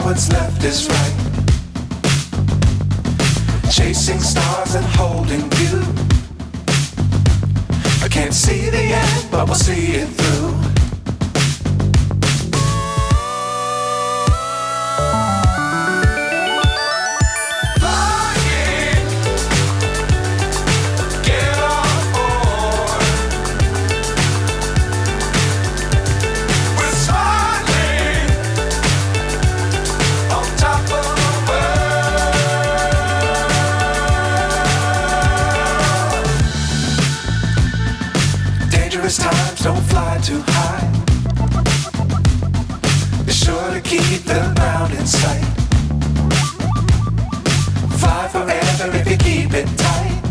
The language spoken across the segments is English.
what's left is right. Chasing stars and holding you. I can't see the end, but we'll see it through. Times don't fly too high. Be sure to keep the ground in sight. Fly forever if you keep it tight.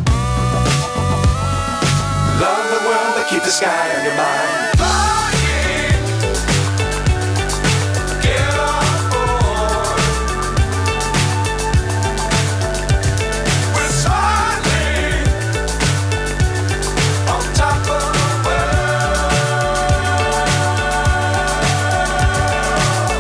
Love the world but keep the sky on your mind.